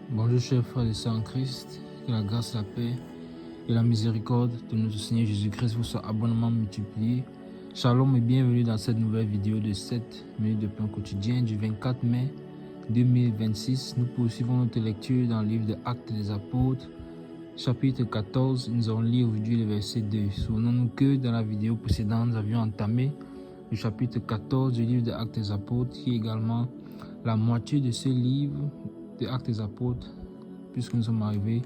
Bonjour chers frères et sœurs en Christ, que la grâce, la paix et la miséricorde de notre Seigneur Jésus-Christ vous soient abondamment multipliés. Shalom et bienvenue dans cette nouvelle vidéo de 7 minutes de pain quotidien du 24 mai 2026. Nous poursuivons notre lecture dans le livre des Actes des Apôtres, chapitre 14. Nous allons lire aujourd'hui le verset 2. Souvenons-nous que dans la vidéo précédente, nous avions entamé le chapitre 14 du livre des Actes des Apôtres, qui est également la moitié de ce livre des Actes des Apôtres, puisque nous sommes arrivés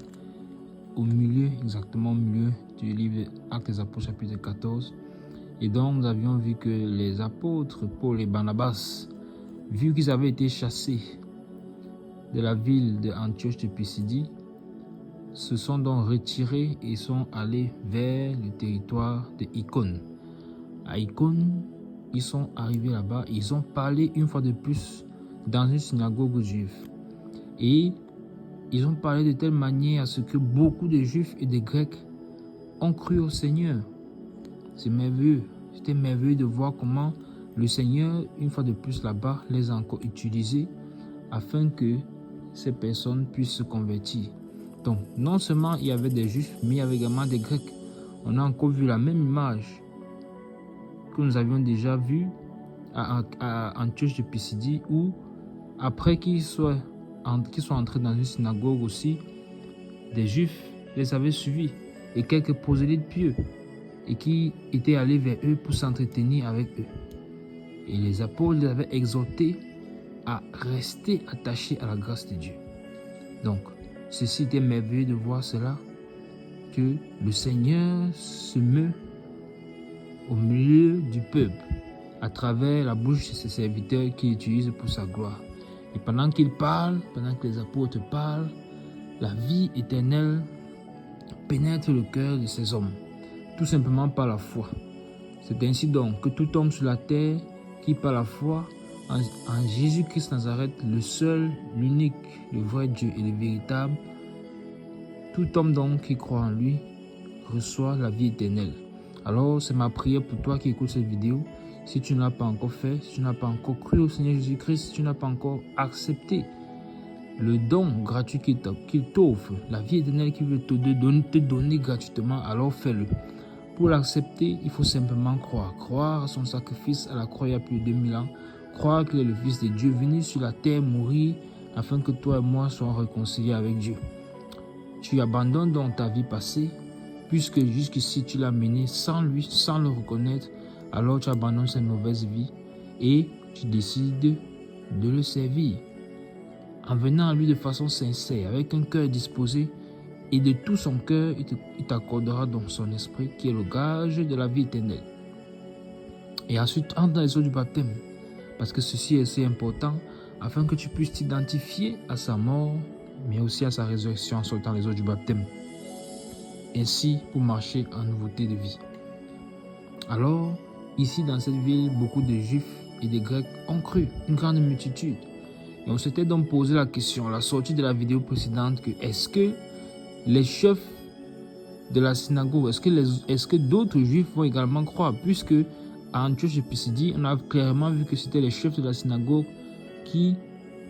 au milieu, exactement au milieu du livre des Actes des Apôtres, chapitre 14. Et donc, nous avions vu que les apôtres, Paul et Barnabas, vu qu'ils avaient été chassés de la ville d'Antioche de Pisidie, se sont donc retirés et sont allés vers le territoire de Icône. À Icône, ils sont arrivés là-bas, ils ont parlé une fois de plus dans une synagogue juive. Et ils ont parlé de telle manière à ce que beaucoup de Juifs et de Grecs ont cru au Seigneur. C'est merveilleux. C'était merveilleux de voir comment le Seigneur, une fois de plus là-bas, les a encore utilisés afin que ces personnes puissent se convertir. Donc, non seulement il y avait des Juifs, mais il y avait également des Grecs. On a encore vu la même image que nous avions déjà vue à Antioche de Pisidie, où après qu'ils soient entrés dans une synagogue aussi, des Juifs les avaient suivis et quelques prosélytes pieux et qui étaient allés vers eux pour s'entretenir avec eux. Et les apôtres les avaient exhortés à rester attachés à la grâce de Dieu. Donc, ceci était merveilleux de voir cela, que le Seigneur se meut au milieu du peuple à travers la bouche de ses serviteurs qu'il utilise pour sa gloire. Et pendant qu'il parle, pendant que les apôtres parlent, la vie éternelle pénètre le cœur de ces hommes, tout simplement par la foi. C'est ainsi donc que tout homme sur la terre qui par la foi en Jésus-Christ Nazareth, le seul, l'unique, le vrai Dieu et le véritable, tout homme donc qui croit en lui reçoit la vie éternelle. Alors c'est ma prière pour toi qui écoutes cette vidéo. Si tu ne l'as pas encore fait, si tu n'as pas encore cru au Seigneur Jésus-Christ, si tu n'as pas encore accepté le don gratuit qu'il t'offre, la vie éternelle qu'il veut te donner gratuitement, alors fais-le. Pour l'accepter, il faut simplement croire. Croire à son sacrifice à la croix il y a plus de 2000 ans. Croire qu'il est le Fils de Dieu, venu sur la terre mourir afin que toi et moi soyons réconciliés avec Dieu. Tu abandonnes donc ta vie passée, puisque jusqu'ici tu l'as menée sans lui, sans le reconnaître. Alors tu abandonnes cette mauvaise vie et tu décides de le servir. En venant à lui de façon sincère, avec un cœur disposé et de tout son cœur, il t'accordera donc son esprit qui est le gage de la vie éternelle. Et ensuite, entre dans les eaux du baptême, parce que ceci est assez important, afin que tu puisses t'identifier à sa mort, mais aussi à sa résurrection en sortant les eaux du baptême. Ainsi, pour marcher en nouveauté de vie. Alors, ici dans cette ville, beaucoup de Juifs et de Grecs ont cru, une grande multitude. Et on s'était donc posé la question à la sortie de la vidéo précédente que est-ce que les chefs de la synagogue, est-ce que d'autres Juifs vont également croire, puisque à Antioche de Pisidie, on a clairement vu que c'était les chefs de la synagogue qui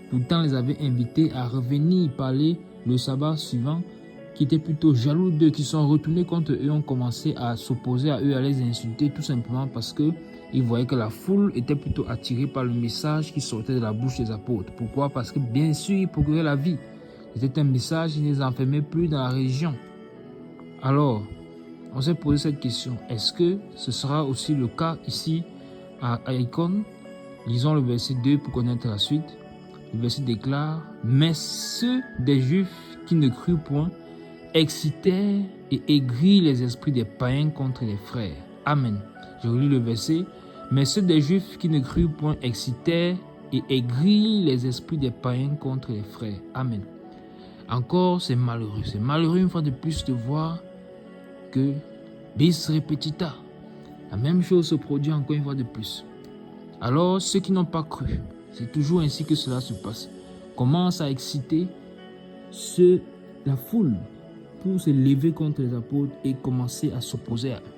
pourtant les avaient invités à revenir parler le sabbat suivant, qui étaient plutôt jaloux d'eux, qui sont retournés contre eux, ont commencé à s'opposer à eux, à les insulter, tout simplement parce qu'ils voyaient que la foule était plutôt attirée par le message qui sortait de la bouche des apôtres. Pourquoi? Parce que bien sûr, ils procuraient la vie. C'était un message qui ne les enfermait plus dans la région. Alors, on s'est posé cette question. Est-ce que ce sera aussi le cas ici à Icône? Lisons le verset 2 pour connaître la suite. Le verset déclare: « Mais ceux des Juifs qui ne crurent point excitèrent et aigrirent les esprits des païens contre les frères. » Amen. Je relis le verset. « Mais ceux des Juifs qui ne crurent point excitèrent et aigrirent les esprits des païens contre les frères. » Amen. Encore, c'est malheureux. C'est malheureux une fois de plus de voir que bis repetita. La même chose se produit encore une fois de plus. Alors, ceux qui n'ont pas cru, c'est toujours ainsi que cela se passe, commencent à exciter la foule pour se lever contre les apôtres et commencer à s'opposer à eux.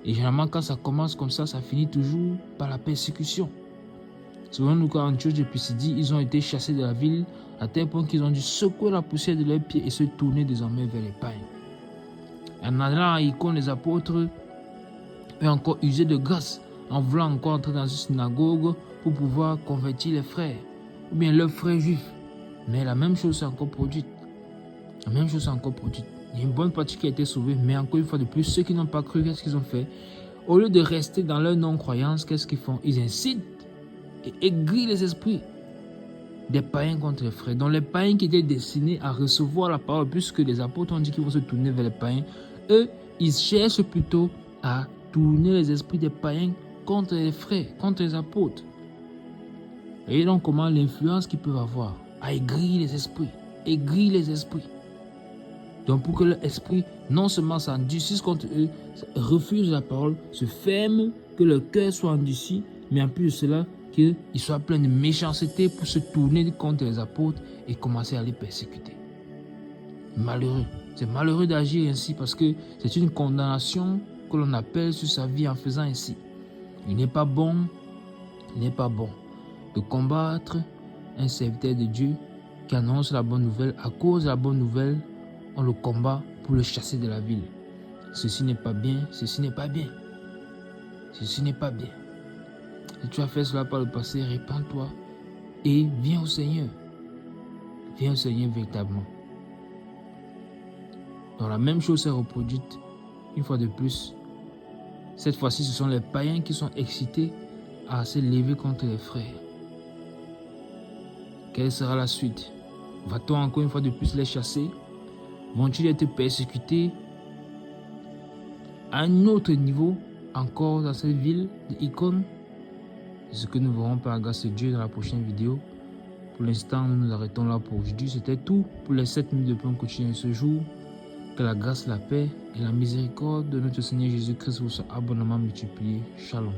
Et généralement, quand ça commence comme ça finit toujours par la persécution. Souvenons-nous qu'Antioche de Pisidie, ils ont été chassés de la ville à tel point qu'ils ont dû secouer la poussière de leurs pieds et se tourner désormais vers les païens. En allant à Icône, les apôtres ont encore usé de grâce en voulant encore entrer dans une synagogue pour pouvoir convertir les frères, ou bien leurs frères juifs. Mais la même chose s'est encore produite. La même chose s'est encore produite. Il y a une bonne partie qui a été sauvée, mais encore une fois de plus, ceux qui n'ont pas cru, qu'est-ce qu'ils ont fait? Au lieu de rester dans leur non-croyance, qu'est-ce qu'ils font? Ils incitent et aiguillent les esprits des païens contre les frères. Donc les païens qui étaient destinés à recevoir la parole, puisque les apôtres ont dit qu'ils vont se tourner vers les païens, eux, ils cherchent plutôt à tourner les esprits des païens contre les frères, contre les apôtres. Et donc comment l'influence qu'ils peuvent avoir à aiguiller les esprits, aiguiller les esprits. Donc pour que leur esprit non seulement s'endurcisse contre eux, refuse la parole, se ferme, que leur cœur soit endurci, mais en plus de cela, qu'ils soient pleins de méchanceté pour se tourner contre les apôtres et commencer à les persécuter. Malheureux. C'est malheureux d'agir ainsi parce que c'est une condamnation que l'on appelle sur sa vie en faisant ainsi. Il n'est pas bon de combattre un serviteur de Dieu qui annonce la bonne nouvelle. À cause de la bonne nouvelle, on le combat pour le chasser de la ville. Ceci n'est pas bien, ceci n'est pas bien. Ceci n'est pas bien. Si tu as fait cela par le passé, répands-toi et viens au Seigneur. Viens au Seigneur véritablement. Donc la même chose s'est reproduite une fois de plus. Cette fois-ci, ce sont les païens qui sont excités à se lever contre les frères. Quelle sera la suite? Va-t-on encore une fois de plus les chasser? Vont-ils être persécutés à un autre niveau encore dans cette ville d'Icône? C'est ce que nous verrons par la grâce de Dieu dans la prochaine vidéo. Pour l'instant, nous nous arrêtons là pour aujourd'hui. C'était tout pour les 7 minutes de plan quotidien de ce jour. Que la grâce, la paix et la miséricorde de notre Seigneur Jésus-Christ vous soient abondamment multipliées. Shalom.